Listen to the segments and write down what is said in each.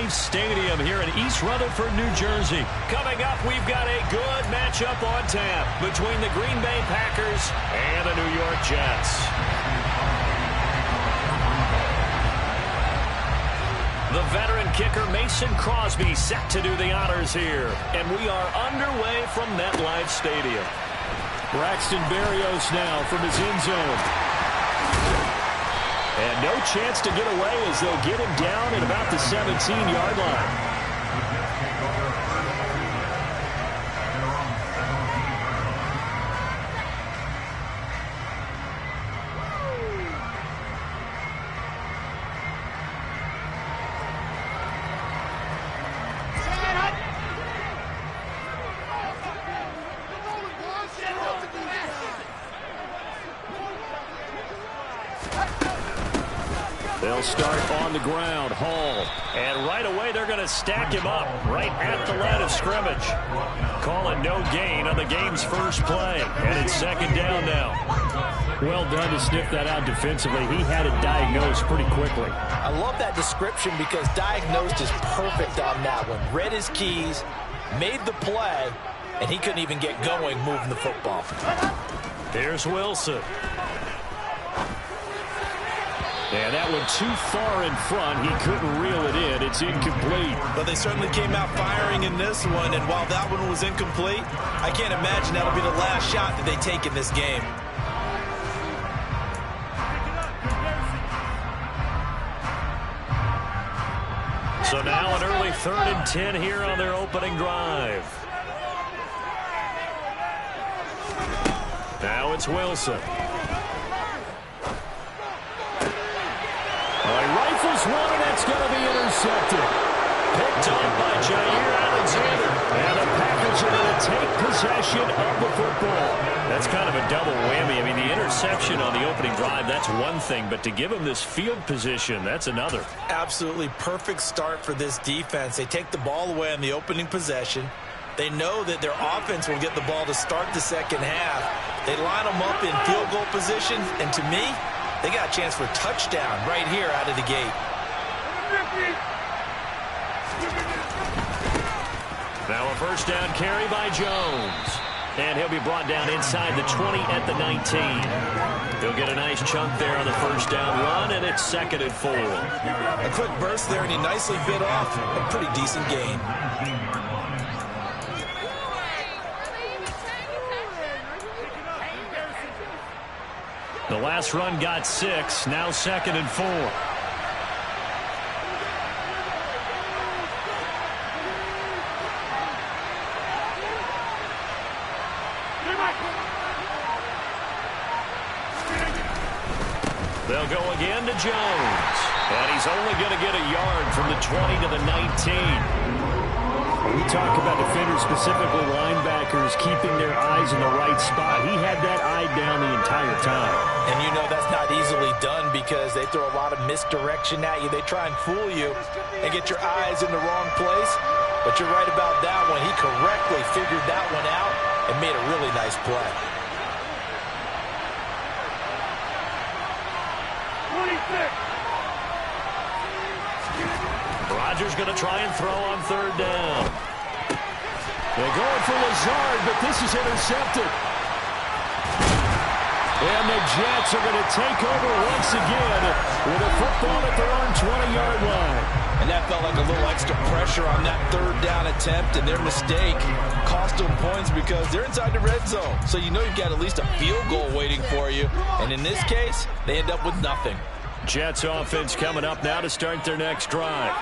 MetLife Stadium here in East Rutherford, New Jersey. Coming up, we've got a good matchup on tap between the Green Bay Packers and the New York Jets. The veteran kicker Mason Crosby set to do the honors here. And we are underway from MetLife Stadium. Braxton Berrios now from his end zone. And no chance to get away as they'll get him down at about the 17-yard line. They'll start on the ground. Hall. And right away they're going to stack him up right at the line of scrimmage. Calling no gain on the game's first play. And it's second down now. Well done to sniff that out defensively. He had it diagnosed pretty quickly. I love that description because diagnosed is perfect on that one. Read his keys, made the play, and he couldn't even get going moving the football. Here's Wilson. And that one too far in front. He couldn't reel it in. It's incomplete. But they certainly came out firing in this one, and while that one was incomplete, I can't imagine that'll be the last shot that they take in this game. So now an early 3rd and 10 here on their opening drive. Now it's Wilson. He rifles one, and that's going to be intercepted. Picked up by Jair Alexander. And the Packers are going to take possession of the football. That's kind of a double whammy. I mean, the interception on the opening drive, that's one thing. But to give him this field position, that's another. Absolutely perfect start for this defense. They take the ball away on the opening possession. They know that their offense will get the ball to start the second half. They line them up in field goal position. And to me, they got a chance for a touchdown right here out of the gate. Now a first down carry by Jones. And he'll be brought down inside the 20 at the 19. He'll get a nice chunk there on the first down run, and it's 2nd and 4. A quick burst there, and he nicely bit off a pretty decent gain. The last run got 6. Now 2nd and 4. They'll go again to Jones. And he's only going to get a yard from the 20 to the 19. We talk about defenders, specifically linebackers, keeping their eyes in the right spot. He had that eye down the entire time. And you know that's not easily done because they throw a lot of misdirection at you. They try and fool you and get your eyes in the wrong place. But you're right about that one. He correctly figured that one out and made a really nice play. 26. Rodgers going to try and throw on 3rd down. They're going for Lazard, but this is intercepted. And the Jets are going to take over once again with a football at their own 20-yard line. And that felt like a little extra pressure on that 3rd down attempt, and their mistake cost them points because they're inside the red zone. So you know you've got at least a field goal waiting for you. And in this case, they end up with nothing. Jets offense coming up now to start their next drive.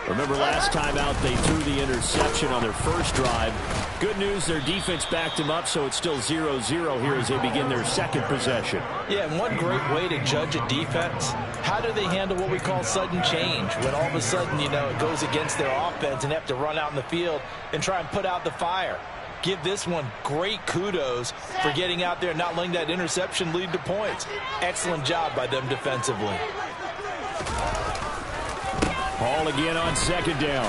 Remember last time out they threw the interception on their first drive. Good news, their defense backed them up, so it's still 0-0 here as they begin their second possession. Yeah, and one great way to judge a defense, how do they handle what we call sudden change? When all of a sudden, you know, it goes against their offense and they have to run out in the field and try and put out the fire. Give this one great kudos for getting out there and not letting that interception lead to points. Excellent job by them defensively. Hall again on 2nd down.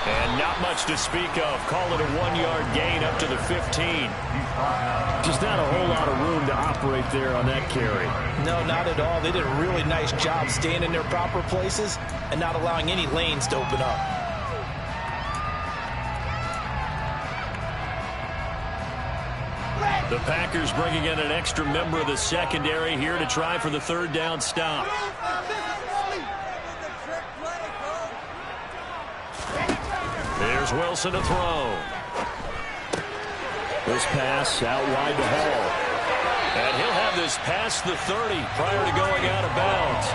And not much to speak of. Call it a 1-yard gain up to the 15. Just not a whole lot of room to operate there on that carry. No, not at all. They did a really nice job staying in their proper places and not allowing any lanes to open up. The Packers bringing in an extra member of the secondary here to try for the third down stop. There's Wilson to throw. This pass out wide to Hall. And he'll have this past the 30 prior to going out of bounds.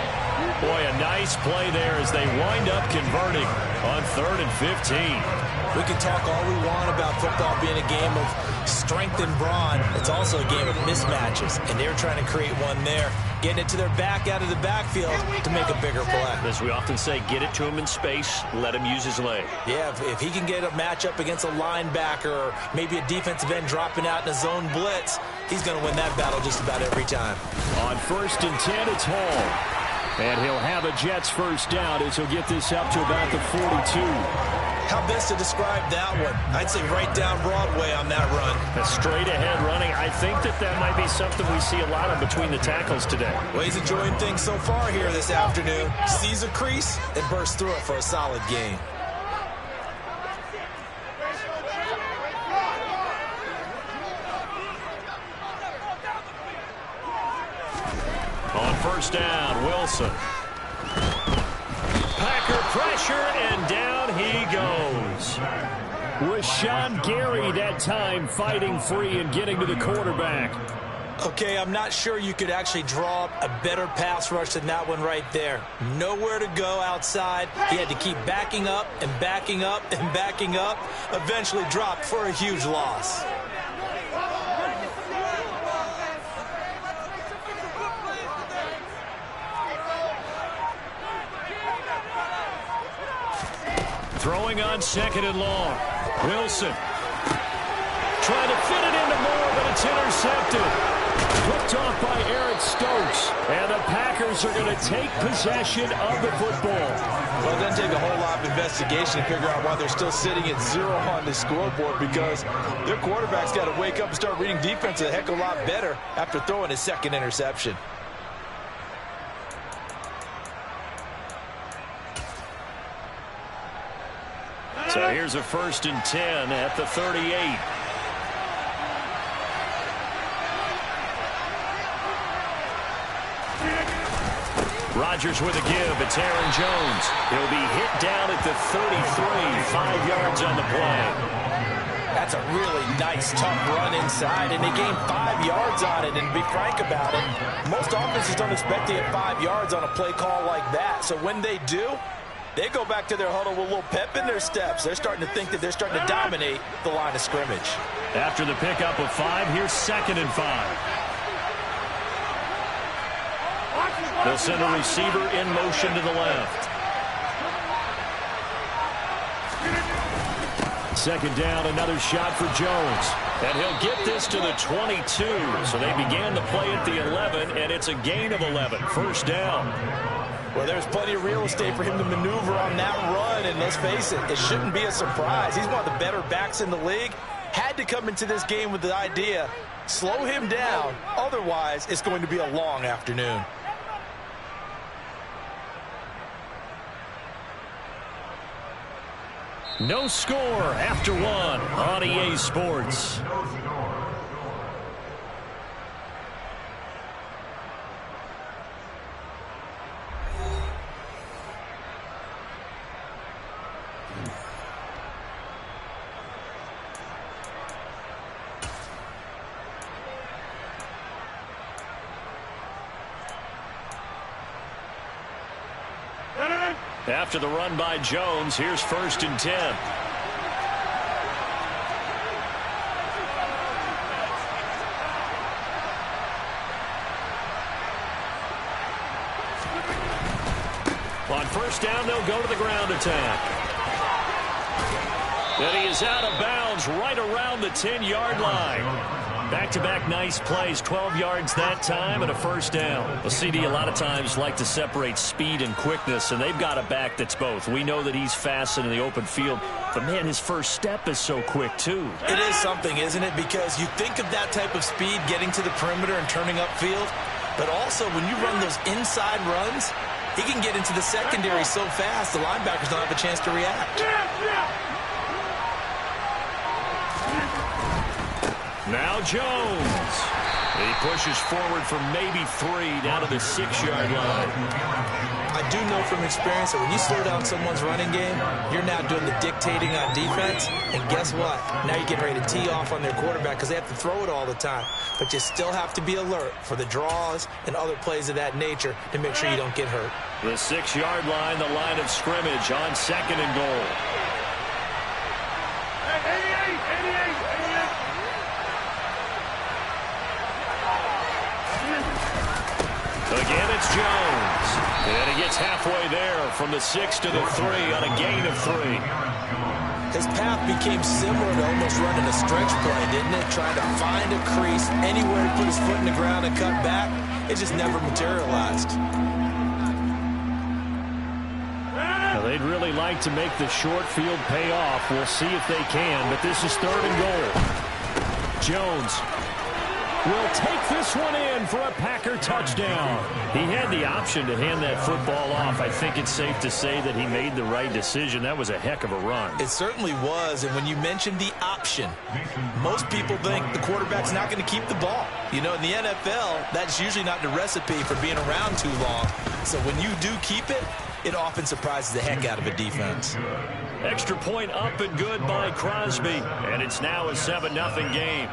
Boy, a nice play there as they wind up converting on 3rd and 15. We can talk all we want about football being a game of strength and brawn. It's also a game of mismatches, and they're trying to create one there, getting it to their back out of the backfield to make a bigger play. As we often say, get it to him in space, let him use his leg. Yeah, if he can get a matchup against a linebacker or maybe a defensive end dropping out in a zone blitz, he's going to win that battle just about every time. On 1st and 10, it's Hall. And he'll have a Jets first down as he'll get this up to about the 42. How best to describe that one? I'd say right down Broadway on that run. A straight ahead running. I think that might be something we see a lot of between the tackles today. Well, he's enjoying things so far here this afternoon. Sees a crease and bursts through it for a solid gain. On 1st down, Wilson. Packer pressure, and down he goes. Rashawn Gary that time fighting free and getting to the quarterback. Okay, I'm not sure you could actually draw up a better pass rush than that one right there. Nowhere to go outside. He had to keep backing up and backing up and backing up. Eventually dropped for a huge loss. Throwing on 2nd and long. Wilson trying to fit it into Moore, but it's intercepted. Picked off by Eric Stokes. And the Packers are going to take possession of the football. Well, it doesn't take a whole lot of investigation to figure out why they're still sitting at 0 on the scoreboard, because their quarterback's got to wake up and start reading defense a heck of a lot better after throwing his 2nd interception. So here's a 1st and 10 at the 38. Rodgers with a give. It's Aaron Jones. He'll be hit down at the 33, 5 yards on the play. That's a really nice, tough run inside, and they gained 5 yards on it. And to be frank about it, most offenses don't expect to get 5 yards on a play call like that. So when they do, they go back to their huddle with a little pep in their steps. They're starting to think that they're starting to dominate the line of scrimmage. After the pickup of 5, here's 2nd and 5. They'll send a receiver in motion to the left. 2nd down, another shot for Jones. And he'll get this to the 22. So they began the play at the 11, and it's a gain of 11. 1st down. Well, there's plenty of real estate for him to maneuver on that run, and let's face it, it shouldn't be a surprise. He's one of the better backs in the league. Had to come into this game with the idea, slow him down, otherwise it's going to be a long afternoon. No score after 1 on EA Sports. After the run by Jones, here's 1st and 10. On 1st down, they'll go to the ground attack. And he is out of bounds right around the 10-yard line. Back-to-back nice plays, 12 yards that time and a first down. Well, CD a lot of times like to separate speed and quickness, and they've got a back that's both. We know that he's fast in the open field, but, man, his first step is so quick, too. It is something, isn't it? Because you think of that type of speed getting to the perimeter and turning upfield, but also when you run those inside runs, he can get into the secondary so fast the linebackers don't have a chance to react. Now Jones. He pushes forward for maybe 3 down to the 6-yard line. I do know from experience that when you slow down someone's running game, you're now doing the dictating on defense. And guess what? Now you're getting ready to tee off on their quarterback because they have to throw it all the time. But you still have to be alert for the draws and other plays of that nature to make sure you don't get hurt. The 6-yard line, the line of scrimmage on 2nd and goal. Again, it's Jones. And he gets halfway there from the 6 to the 3 on a gain of 3. His path became similar to almost running a stretch play, didn't it? Trying to find a crease anywhere to put his foot in the ground and cut back. It just never materialized. Now, they'd really like to make the short field pay off. We'll see if they can, but this is 3rd and goal. Jones will take this one in for a Packer touchdown. He had the option to hand that football off. I think it's safe to say that he made the right decision. That was a heck of a run. It certainly was, and when you mentioned the option, most people think the quarterback's not going to keep the ball. You know, in the NFL, that's usually not the recipe for being around too long. So when you do keep it, it often surprises the heck out of a defense. Extra point up and good by Crosby, and it's now a 7-0 game.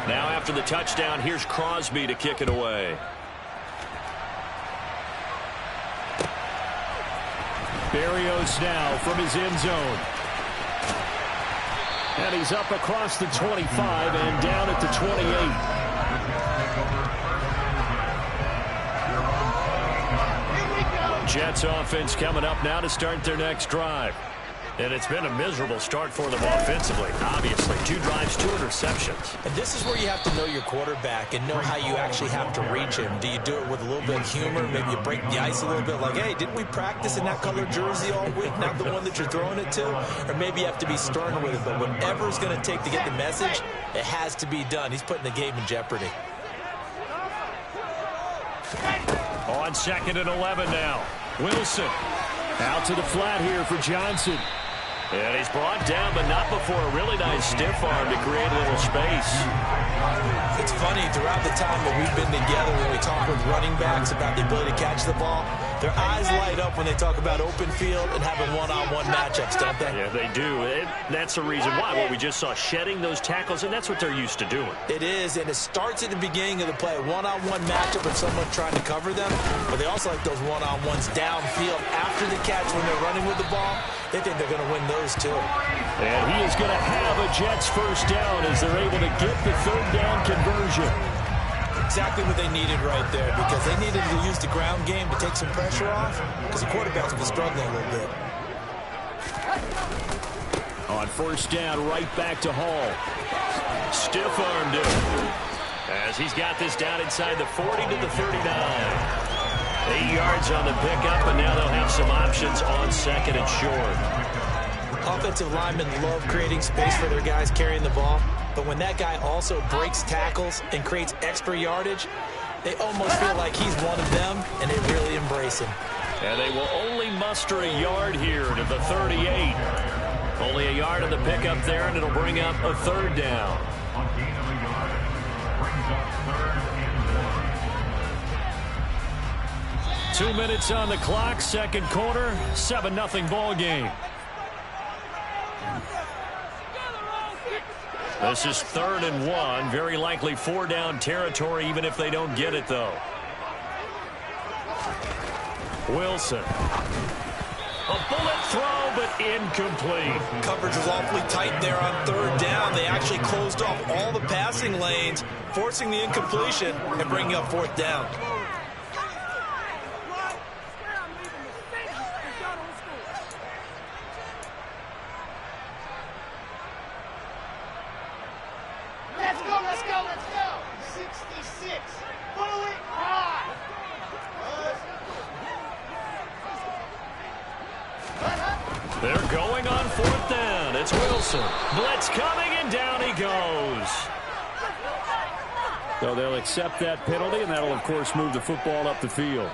Now after the touchdown, here's Crosby to kick it away. Berrios now from his end zone. And he's up across the 25 and down at the 28. Jets offense coming up now to start their next drive. And it's been a miserable start for them offensively, obviously. 2 drives, 2 interceptions. And this is where you have to know your quarterback and know how you actually have to reach him. Do you do it with a little bit of humor? Maybe you break the ice a little bit like, hey, didn't we practice in that color jersey all week, not the one that you're throwing it to? Or maybe you have to be stern with it. But whatever it's going to take to get the message, it has to be done. He's putting the game in jeopardy. On 2nd and 11 now. Wilson out to the flat here for Johnson. And he's brought down, but not before a really nice stiff arm to create a little space. It's funny, throughout the time that we've been together, when we talk with running backs about the ability to catch the ball, their eyes light up when they talk about open field and having one-on-one matchups, don't they? Yeah, they do. That's the reason why. Well, we just saw shedding those tackles, and that's what they're used to doing. It is, and it starts at the beginning of the play, a one-on-one matchup with someone trying to cover them, but they also like those one-on-ones downfield after the catch when they're running with the ball. They think they're going to win those, too. And he is going to have a Jets first down as they're able to get the 3rd down conversion. Exactly what they needed right there, because they needed to use the ground game to take some pressure off, because the quarterback's been struggling a little bit. On 1st down, right back to Hall. Stiff-armed him as he's got this down inside the 40 to the 39. 8 yards on the pickup, and now they'll have some options on 2nd and short. Offensive linemen love creating space for their guys carrying the ball, but when that guy also breaks tackles and creates extra yardage, they almost feel like he's one of them, and they really embrace him. And they will only muster a yard here to the 38. Only a yard on the pickup there, and it'll bring up a 3rd down. Two minutes on the clock, 2nd quarter, 7-0 ball game. This is 3rd and 1, very likely 4-down territory, even if they don't get it, though. Wilson. A bullet throw, but incomplete. Coverage was awfully tight there on 3rd down. They actually closed off all the passing lanes, forcing the incompletion and bringing up 4th down. going on fourth down. It's Wilson. Blitz coming, and down he goes. So they'll accept that penalty, and that'll, of course, move the football up the field.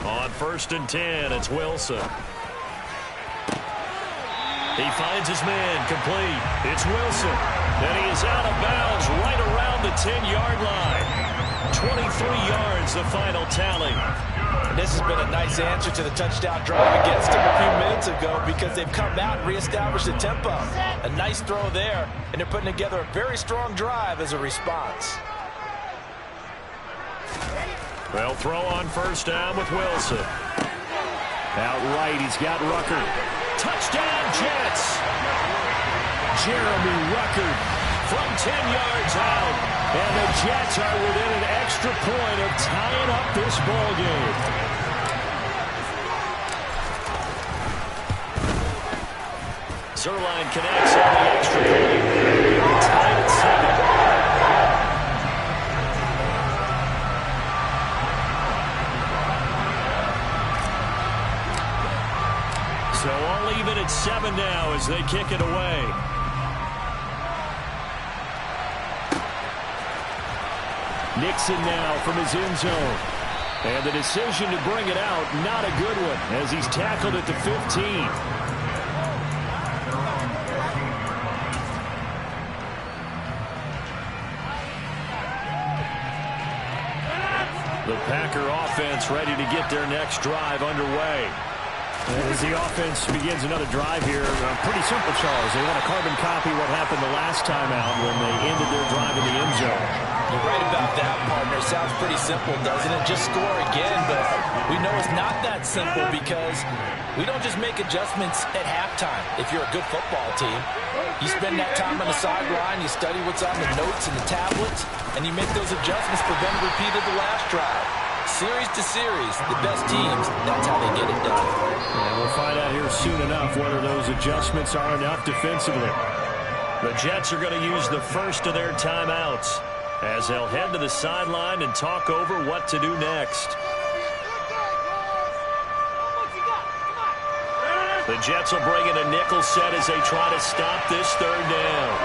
On 1st and 10, it's Wilson. He finds his man, complete. It's Wilson. And he is out of bounds right around the 10-yard line. 23 yards, the final tally. And this has been a nice answer to the touchdown drive against them a few minutes ago because they've come out and reestablished the tempo. A nice throw there, and they're putting together a very strong drive as a response. They'll throw on 1st down with Wilson. Out right, he's got Rucker. Touchdown, Jets! Jeremy Rucker from 10 yards out. And the Jets are within an extra point of tying up this ball game. Zerline connects on the extra point. Tied at 7. So all even at 7 now as they kick it away. Nixon now from his end zone. And the decision to bring it out, not a good one, as he's tackled at the 15. The Packer offense ready to get their next drive underway. As the offense begins another drive here, pretty simple, Charles. They want to carbon copy what happened the last time out when they ended their drive in the end zone. You're right about that, partner. Sounds pretty simple, doesn't it? Just score again, but we know it's not that simple because we don't just make adjustments at halftime. If you're a good football team, you spend that time on the sideline, you study what's on the notes and the tablets, and you make those adjustments for them repeated the last drive. Series to series, the best teams, that's how they get it done. And we'll find out here soon enough whether those adjustments are enough defensively. The Jets are going to use the first of their timeouts as they'll head to the sideline and talk over what to do next. The Jets will bring in a nickel set as they try to stop this 3rd down.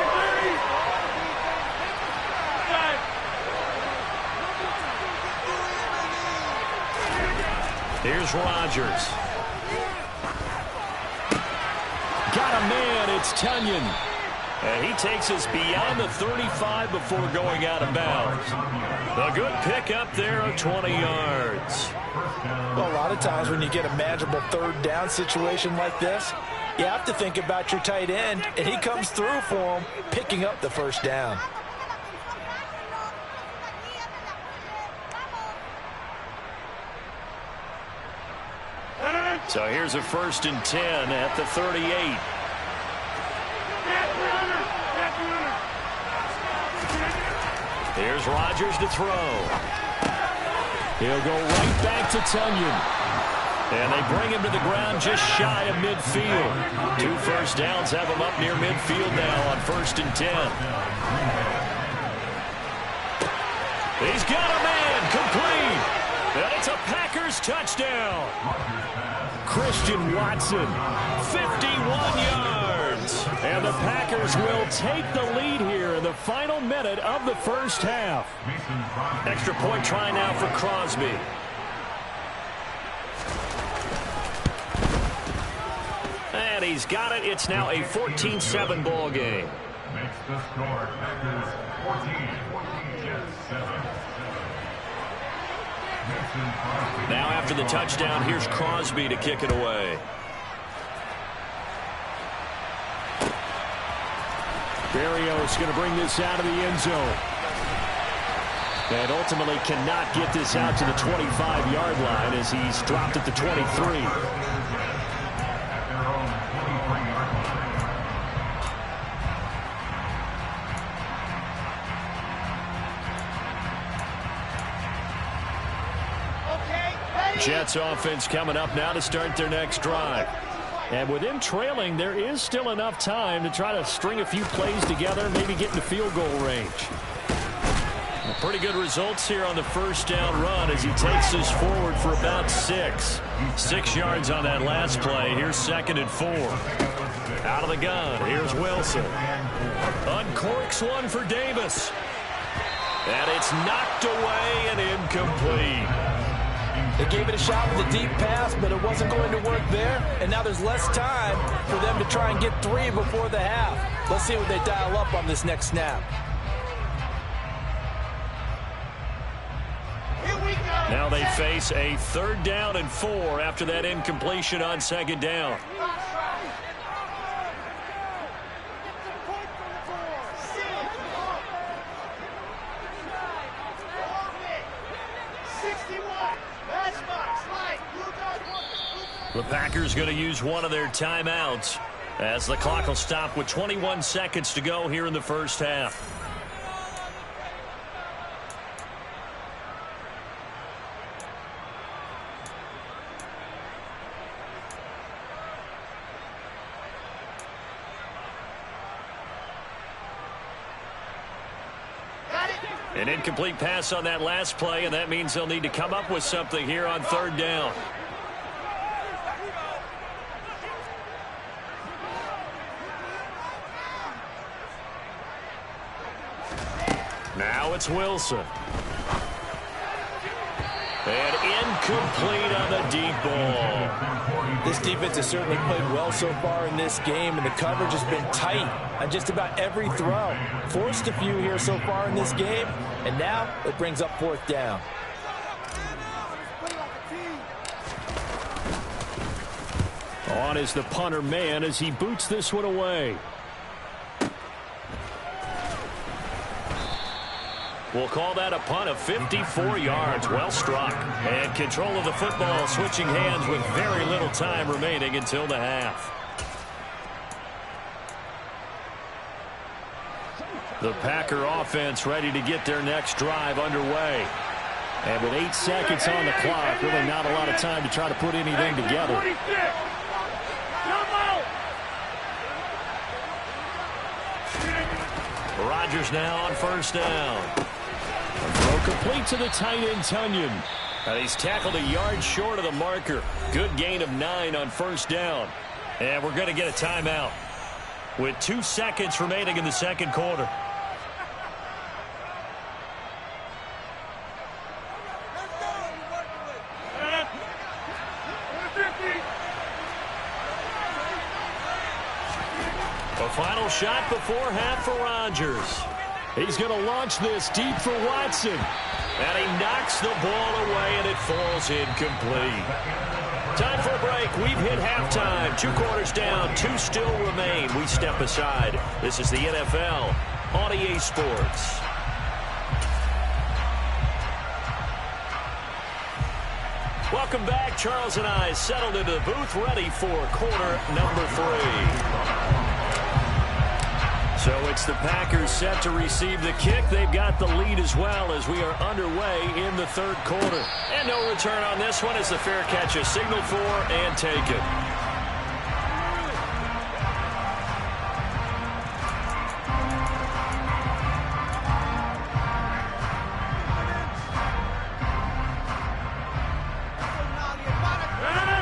Here's Rodgers. Got a man, it's Tunyon. And he takes us beyond the 35 before going out of bounds. A good pickup there of 20 yards. Well, a lot of times when you get a manageable 3rd down situation like this, you have to think about your tight end, and he comes through for him, picking up the 1st down. So here's a 1st and 10 at the 38. Here's Rodgers to throw. He'll go right back to Tunyon. And they bring him to the ground just shy of midfield. 2 1st downs have him up near midfield now on 1st and 10. He's got a man, complete. And it's a Packers touchdown. Christian Watson, 51 yards. And the Packers will take the lead here in the final minute of the 1st half. Extra point try now for Crosby. And he's got it. It's now a 14-7 ball game. Makes the score Packers 14, Jets 7. Now after the touchdown, here's Crosby to kick it away. Berrios going to bring this out of the end zone. And ultimately cannot get this out to the 25-yard line as he's dropped at the 23. Jets offense coming up now to start their next drive. And with them trailing, there is still enough time to try to string a few plays together, maybe get into field goal range. Pretty good results here on the first down run as he takes us forward for about 6. 6 yards on that last play. Here's 2nd and 4. Out of the gun. Here's Wilson. Uncorks one for Davis. And it's knocked away and incomplete. They gave it a shot with a deep pass, but it wasn't going to work there. And now there's less time for them to try and get 3 before the half. Let's see what they dial up on this next snap. Now they face a 3rd down and 4 after that incompletion on 2nd down. The Packers going to use one of their timeouts as the clock will stop with 21 seconds to go here in the first half. An incomplete pass on that last play, and that means they'll need to come up with something here on 3rd down. Now it's Wilson. And incomplete on the deep ball. This defense has certainly played well so far in this game, and the coverage has been tight on just about every throw. Forced a few here so far in this game, and now it brings up 4th down. On is the punter man as he boots this one away. We'll call that a punt of 54 yards. Well struck. And control of the football switching hands with very little time remaining until the half. The Packer offense ready to get their next drive underway. And with 8 seconds on the clock, really not a lot of time to try to put anything together. Rodgers now on 1st down. Throw complete to the tight end, Tunyon. He's tackled a yard short of the marker. Good gain of 9 on 1st down. And we're going to get a timeout with 2 seconds remaining in the 2nd quarter. A final shot before half for Rodgers. He's going to launch this deep for Watson. And he knocks the ball away, and it falls incomplete. Time for a break. We've hit halftime. 2 quarters down. 2 still remain. We step aside. This is the NFL on EA Sports. Welcome back. Charles and I settled into the booth, ready for quarter number 3. So it's the Packers set to receive the kick. They've got the lead as well as we are underway in the 3rd quarter. And no return on this one as the fair catch is signaled for and taken.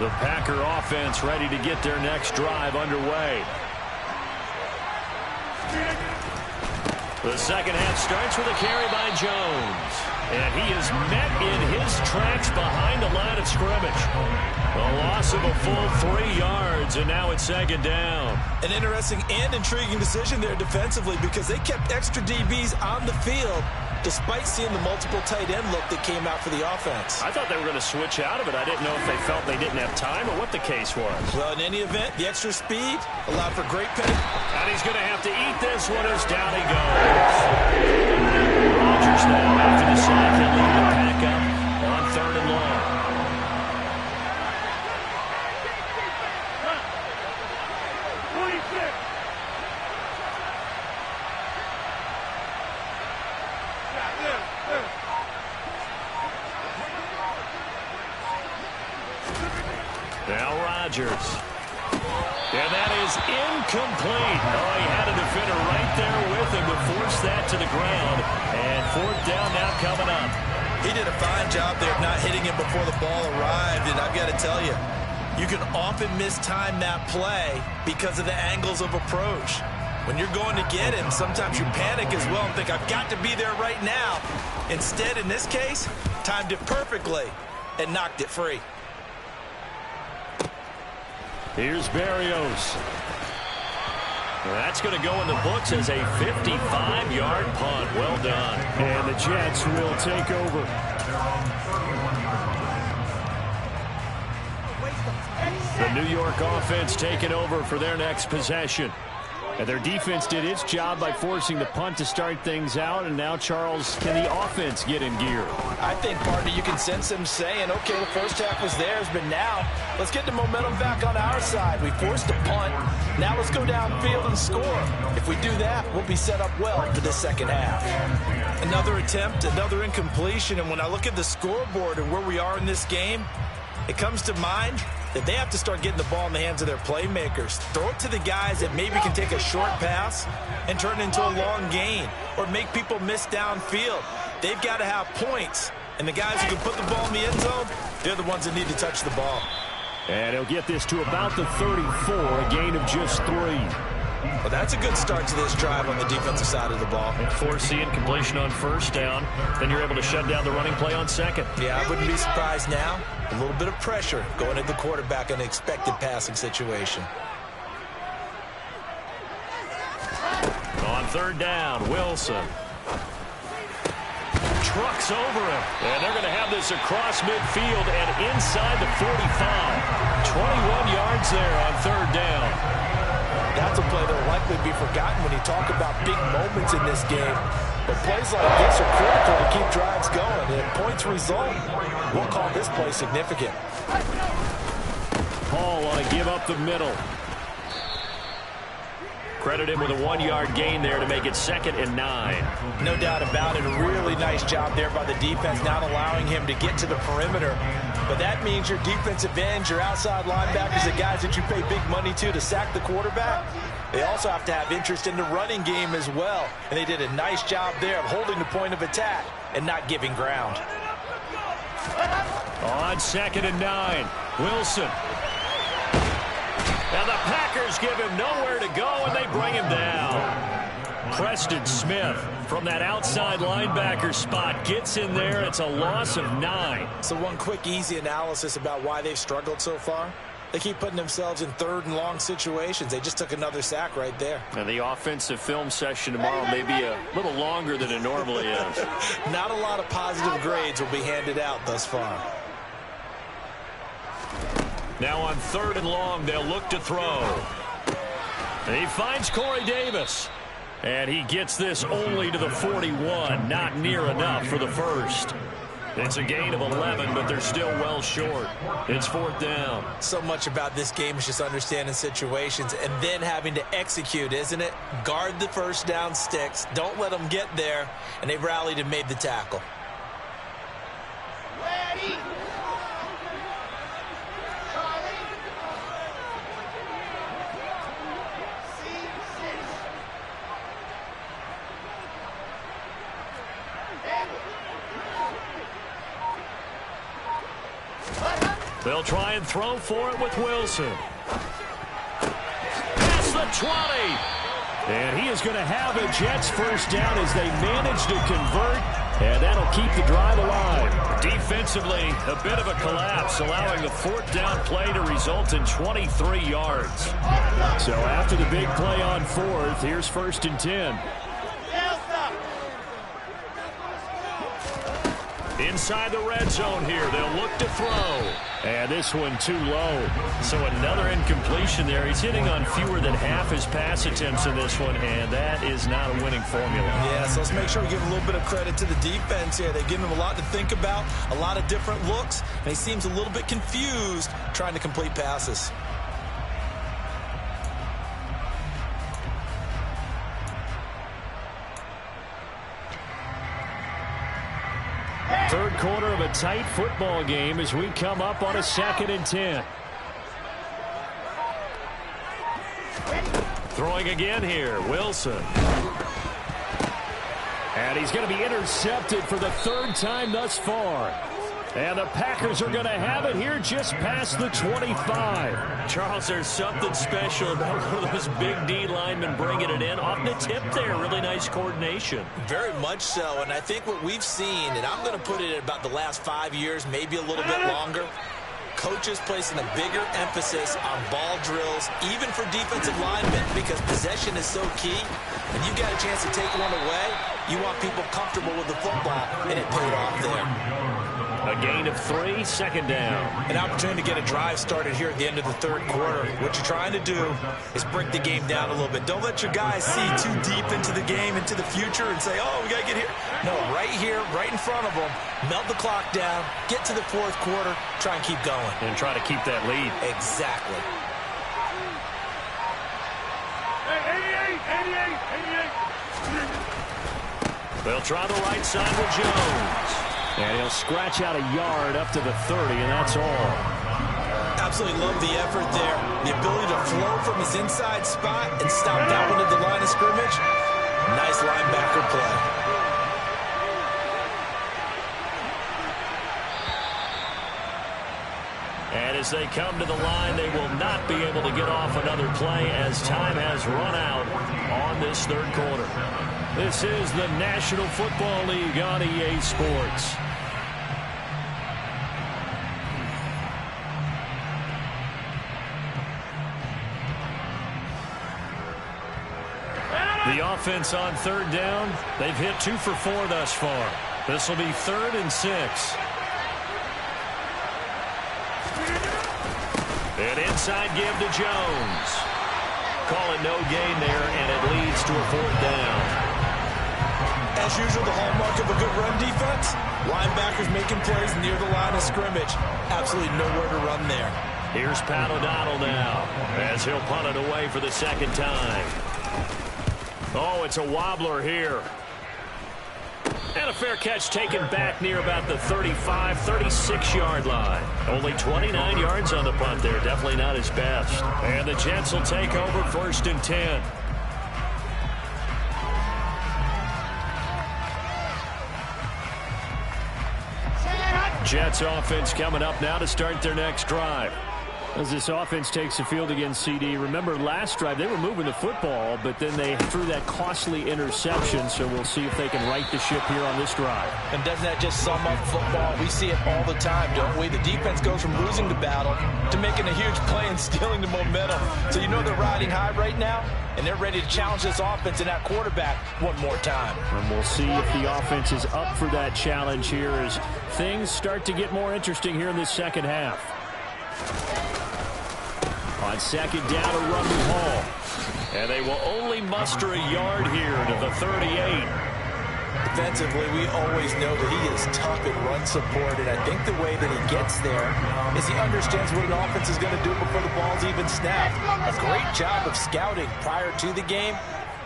The Packer offense ready to get their next drive underway. The second half starts with a carry by Jones. And he is met in his tracks behind the line of scrimmage. A loss of a full 3 yards, and now it's 2nd down. An interesting and intriguing decision there defensively because they kept extra DBs on the field despite seeing the multiple tight end look that came out for the offense. I thought they were going to switch out of it. I didn't know if they felt they didn't have time or what the case was. Well, in any event, the extra speed allowed for great penetration. And he's going to have to eat this one as down he goes. Rodgers now after the sack. He'll lead the pack up on 3rd and long. Rodgers. And that is incomplete. Oh, he had a defender right there with him to force that to the ground. And fourth down now coming up. He did a fine job there of not hitting him before the ball arrived. And I've got to tell you, you can often mistime that play because of the angles of approach. When you're going to get him, sometimes you panic as well and think, I've got to be there right now. Instead, in this case, timed it perfectly and knocked it free. Here's Berrios. That's going to go in the books as a 55-yard punt. Well done. And the Jets will take over. The New York offense taking over for their next possession. And their defense did its job by forcing the punt to start things out. And now, Charles, can the offense get in gear? I think, partner, you can sense them saying, okay, the first half was theirs, but now let's get the momentum back on our side. We forced a punt. Now let's go downfield and score. If we do that, we'll be set up well for the second half. Another attempt, another incompletion. And when I look at the scoreboard and where we are in this game, it comes to mind that they have to start getting the ball in the hands of their playmakers. Throw it to the guys that maybe can take a short pass and turn it into a long gain or make people miss downfield. They've got to have points. And the guys who can put the ball in the end zone, they're the ones that need to touch the ball. And he'll get this to about the 34, a gain of just 3. Well, that's a good start to this drive on the defensive side of the ball. Force the incompletion on first down. Then you're able to shut down the running play on second. Yeah, I wouldn't be surprised now. A little bit of pressure going at the quarterback in an expected passing situation. On third down, Wilson. Trucks over him. And they're going to have this across midfield and inside the 45. 21 yards there on third down. That's a play that will likely be forgotten when you talk about big moments in this game. But plays like this are critical to keep drives going. And if points result, we'll call this play significant. Paul on a give up the middle. Credit him with a 1-yard gain there to make it 2nd and 9. No doubt about it. A really nice job there by the defense, not allowing him to get to the perimeter. But that means your defensive ends, your outside linebackers, the guys that you pay big money to sack the quarterback, they also have to have interest in the running game as well. And they did a nice job there of holding the point of attack and not giving ground. On 2nd and 9, Wilson. Now the Packers give him nowhere to go, and they bring him down. Preston Smith from that outside linebacker spot gets in there. It's a loss of 9. So one quick, easy analysis about why they've struggled so far. They keep putting themselves in third and long situations. They just took another sack right there. And the offensive film session tomorrow may be a little longer than it normally is. Not a lot of positive grades will be handed out thus far. Now on 3rd and long, they'll look to throw. And he finds Corey Davis. And he gets this only to the 41. Not near enough for the first. It's a gain of 11, but they're still well short. It's 4th down. So much about this game is just understanding situations and then having to execute, isn't it? Guard the first down sticks. Don't let them get there. And they rallied and made the tackle. Ready. They'll try and throw for it with Wilson. Past the 20. And he is going to have a Jets first down as they manage to convert. And that'll keep the drive alive. Defensively, a bit of a collapse, allowing the 4th down play to result in 23 yards. So after the big play on 4th, here's 1st and 10. Inside the red zone here, they'll look to throw. And this one too low. So another incompletion there. He's hitting on fewer than half his pass attempts in this one, and that is not a winning formula. Yeah, so let's make sure we give a little bit of credit to the defense here. They've given him a lot to think about, a lot of different looks, and he seems a little bit confused trying to complete passes. Third quarter of a tight football game as we come up on a 2nd and 10. Throwing again here, Wilson. And he's going to be intercepted for the third time thus far. And the Packers are going to have it here just past the 25. Charles, there's something special about one of those big D linemen bringing it in. Off the tip there, really nice coordination. Very much so, and I think what we've seen, and I'm going to put it at about the last 5 years, maybe a little bit longer, coaches placing a bigger emphasis on ball drills, even for defensive linemen, because possession is so key. And you got a chance to take one away, you want people comfortable with the football, and it paid off there. A gain of 3, second down. An opportunity to get a drive started here at the end of the third quarter. What you're trying to do is break the game down a little bit. Don't let your guys see too deep into the game, into the future, and say, oh, we got to get here. No, right here, right in front of them, melt the clock down, get to the fourth quarter, try and keep going. And try to keep that lead. Exactly. 88. They'll try the right side with Jones. And he'll scratch out a yard up to the 30, and that's all. Absolutely love the effort there. The ability to flow from his inside spot and stop that one at the line of scrimmage. Nice linebacker play. And as they come to the line, they will not be able to get off another play as time has run out on this third quarter. This is the National Football League on EA Sports. The offense on third down, they've hit 2 for 4 thus far. This will be 3rd and 6. An inside give to Jones. Call it no gain there, and it leads to a 4th down. As usual, the hallmark of a good run defense, linebackers making plays near the line of scrimmage. Absolutely nowhere to run there. Here's Pat O'Donnell now, as he'll punt it away for the second time. Oh, it's a wobbler here. And a fair catch taken back near about the 35, 36-yard line. Only 29 yards on the punt there. Definitely not his best. And the Jets will take over 1st and 10. Jets offense coming up now to start their next drive. As this offense takes the field against CD, remember last drive they were moving the football, but then they threw that costly interception, so we'll see if they can right the ship here on this drive. And doesn't that just sum up football? We see it all the time, don't we? The defense goes from losing the battle to making a huge play and stealing the momentum. So you know they're riding high right now, and they're ready to challenge this offense and that quarterback one more time. And we'll see if the offense is up for that challenge here as things start to get more interesting here in this second half. On second down, a run to Hall. And they will only muster a yard here to the 38. Defensively, we always know that he is tough at run support, and I think the way that he gets there is he understands what an offense is going to do before the ball's even snapped. A great job of scouting prior to the game,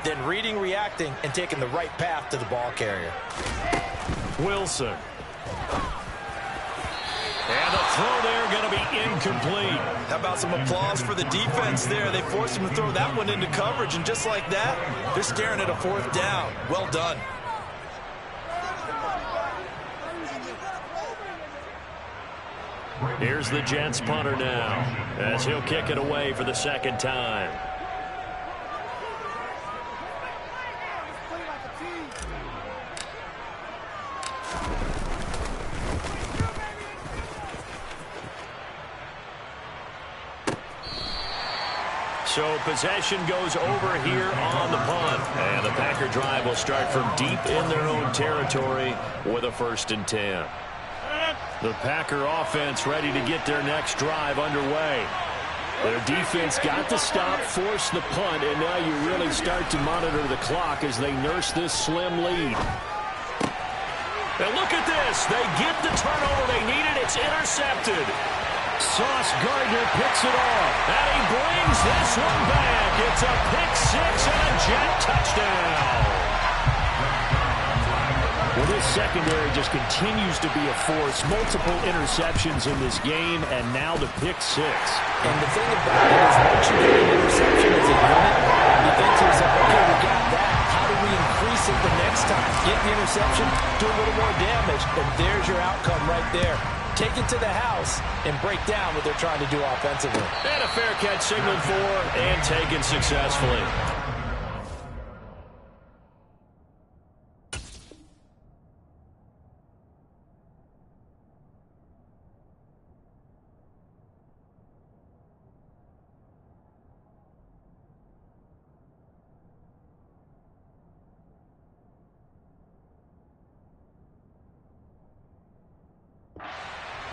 then reading, reacting, and taking the right path to the ball carrier. Wilson. And the throw there going to be incomplete. How about some applause for the defense there? They forced him to throw that one into coverage, and just like that, they're staring at a 4th down. Well done. Here's the Jets punter now, as he'll kick it away for the second time. So possession goes over here on the punt. And the Packer drive will start from deep in their own territory with a 1st and 10. The Packer offense ready to get their next drive underway. Their defense got the stop, forced the punt, and now you really start to monitor the clock as they nurse this slim lead. And look at this. They get the turnover they needed. It's intercepted. Sauce Gardner picks it off. And he brings this one back. It's a pick 6 and a Jet touchdown. Well, this secondary just continues to be a force. Multiple interceptions in this game, and now the pick 6. And the thing about it is once you get an interception as a it to the house and break down what they're trying to do offensively. And a fair catch signaled for and taken successfully.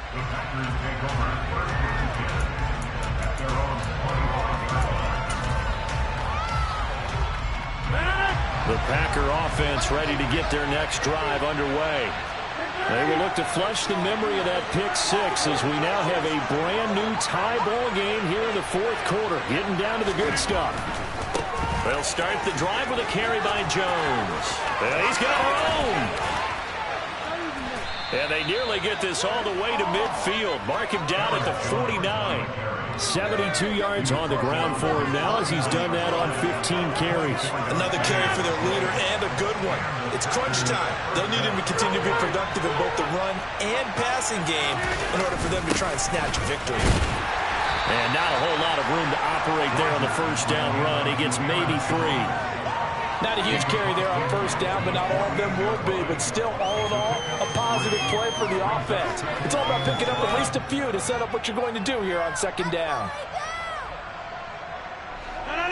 The Packers take over first and 10 at their own 21. The Packer offense ready to get their next drive underway. They will look to flush the memory of that pick six as we now have a brand new tie ball game here in the fourth quarter, getting down to the good stuff. They'll start the drive with a carry by Jones. And he's got room. And they nearly get this all the way to midfield. Mark him down at the 49. 72 yards on the ground for him now as he's done that on 15 carries. Another carry for their leader and a good one. It's crunch time. They'll need him to continue to be productive in both the run and passing game in order for them to try and snatch a victory. And not a whole lot of room to operate there on the first down run. He gets maybe 3. Not a huge carry there on first down, but not all of them will be. But still, all in all, a positive play for the offense. It's all about picking up at least a few to set up what you're going to do here on second down.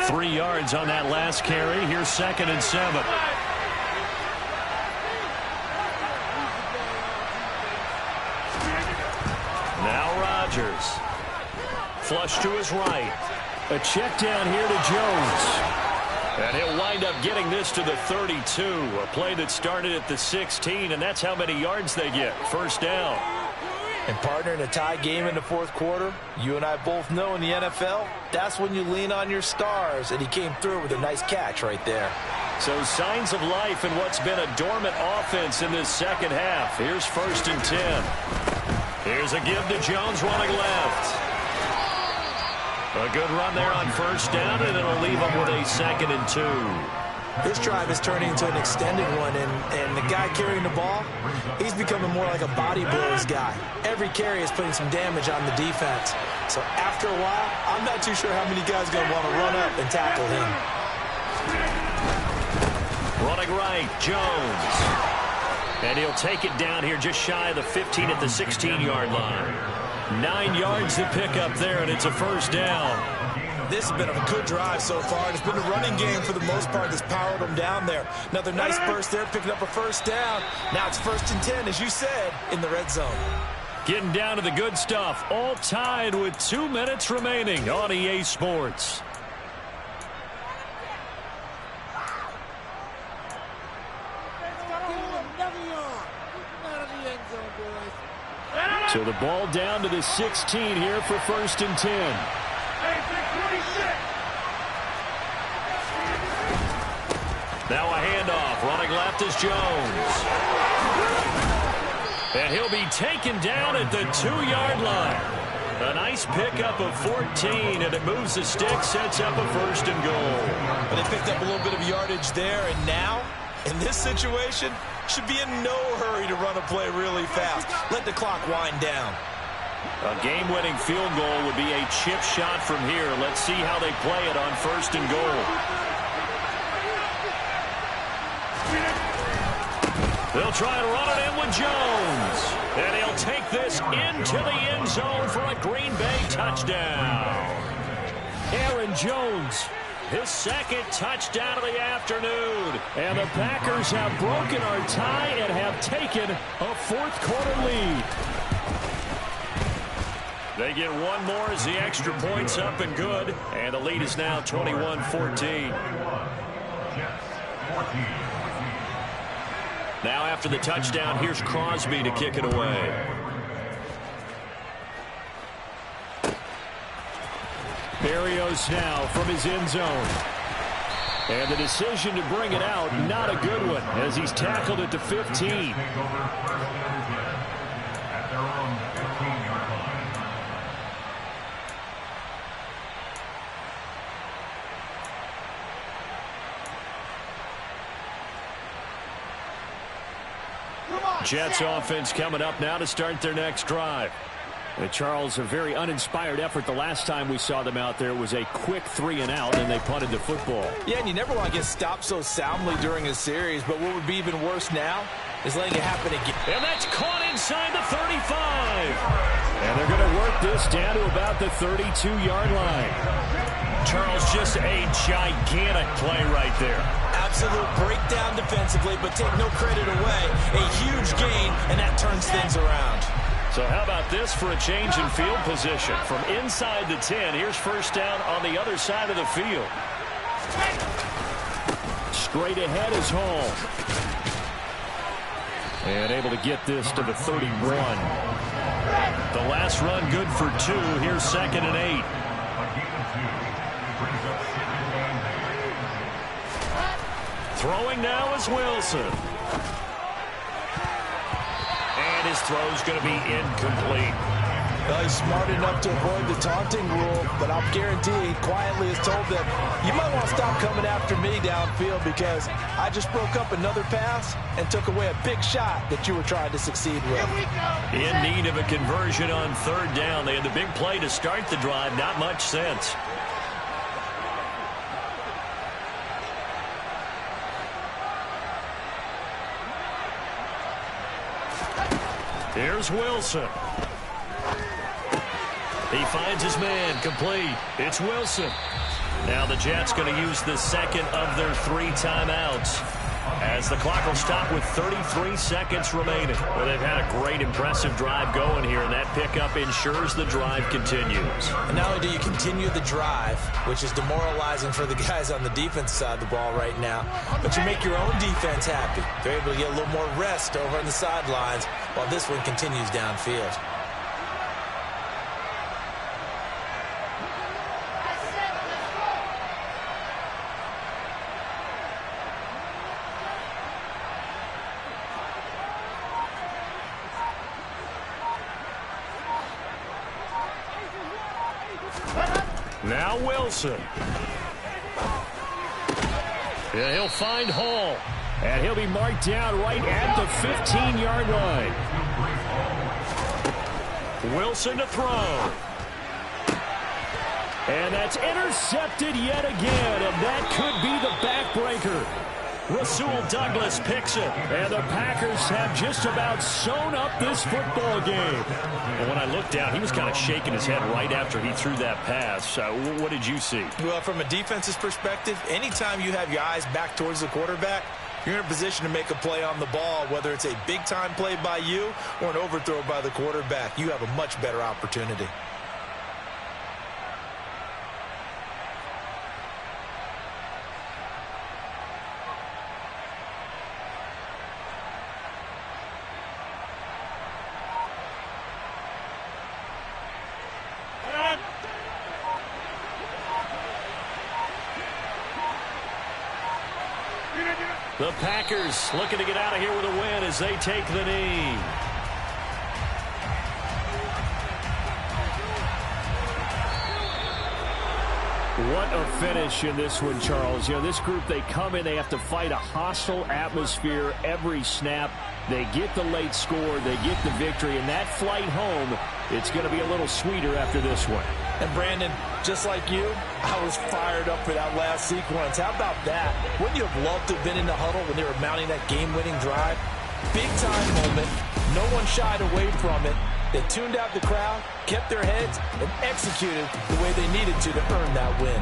3 yards on that last carry. Here's 2nd and 7. Now Rodgers. Flush to his right. A check down here to Jones. And he'll wind up getting this to the 32. A play that started at the 16, and that's how many yards they get. First down. And partner, in a tie game in the fourth quarter, you and I both know in the NFL, that's when you lean on your stars, and he came through with a nice catch right there. So signs of life in what's been a dormant offense in this second half. Here's 1st and 10. Here's a give to Jones running left. A good run there on first down, and it'll leave him with a 2nd and 2. This drive is turning into an extended one, and the guy carrying the ball, he's becoming more like a body blows guy. Every carry is putting some damage on the defense. So after a while, I'm not too sure how many guys are going to want to run up and tackle him. Running right, Jones. And he'll take it down here just shy of the 15 at the 16-yard line. 9 yards to pick up there, and it's a first down. This has been a good drive so far. It's been a running game for the most part that's powered them down there. Another nice burst there, picking up a first down. Now it's 1st and 10, as you said, in the red zone. Getting down to the good stuff. All tied with 2 minutes remaining on EA Sports. So the ball down to the 16 here for 1st and 10. Now a handoff. Running left is Jones. And he'll be taken down at the 2-yard line. A nice pickup of 14, and it moves the stick, sets up a 1st and goal. But they picked up a little bit of yardage there, and now, in this situation, should be in no hurry to run a play really fast. Let the clock wind down. A game-winning field goal would be a chip shot from here. Let's see how they play it on 1st and goal. They'll try and run it in with Jones. And he'll take this into the end zone for a Green Bay touchdown. Aaron Jones, his 2nd touchdown of the afternoon. And the Packers have broken our tie and have taken a fourth-quarter lead. They get one more as the extra point's up and good. And the lead is now 21-14. Now after the touchdown, here's Crosby to kick it away. Berrios now from his end zone. And the decision to bring it out, not a good one, as he's tackled at the 15. Jets offense coming up now to start their next drive. Charles, a very uninspired effort the last time we saw them out there. It was a quick 3-and-out, and they punted the football. Yeah, and you never want to get stopped so soundly during a series, but what would be even worse now is letting it happen again. And that's caught inside the 35. And they're going to work this down to about the 32-yard line. Charles, just a gigantic play right there. Absolute breakdown defensively, but take no credit away. A huge gain, and that turns things around. So how about this for a change in field position? From inside the 10, here's first down on the other side of the field. Straight ahead is Hall. And able to get this to the 31. The last run good for 2. Here's 2nd and 8. Throwing now is Wilson. And his throw's going to be incomplete. Well, he's smart enough to avoid the taunting rule, but I'll guarantee he quietly has told them, you might want to stop coming after me downfield because I just broke up another pass and took away a big shot that you were trying to succeed with. In need of a conversion on 3rd down. They had the big play to start the drive. Not much sense. Here's Wilson. He finds his man, complete. It's Wilson. Now the Jets going to use the second of their 3 timeouts as the clock will stop with 33 seconds remaining. Well, they've had a great, impressive drive going here, and that pickup ensures the drive continues. And not only do you continue the drive, which is demoralizing for the guys on the defense side of the ball right now, but you make your own defense happy. They're able to get a little more rest over on the sidelines while this one continues downfield. Now Wilson. Yeah, he'll find Hall. And he'll be marked down right at the 15-yard line. Wilson to throw. And that's intercepted yet again. And that could be the backbreaker. Rasul Douglas picks it. And the Packers have just about sewn up this football game. And when I looked down, he was kind of shaking his head right after he threw that pass. What did you see? Well, from a defense's perspective, anytime you have your eyes back towards the quarterback, you're in a position to make a play on the ball, whether it's a big-time play by you or an overthrow by the quarterback. You have a much better opportunity. The Packers looking to get out of here with a win as they take the knee. What a finish in this one, Charles. You know, this group, they come in, they have to fight a hostile atmosphere every snap. They get the late score, they get the victory, and that flight home, it's going to be a little sweeter after this one. And Brandon, just like you, I was fired up for that last sequence. How about that? Wouldn't you have loved to have been in the huddle when they were mounting that game-winning drive? Big-time moment. No one shied away from it. They tuned out the crowd, kept their heads, and executed the way they needed to earn that win.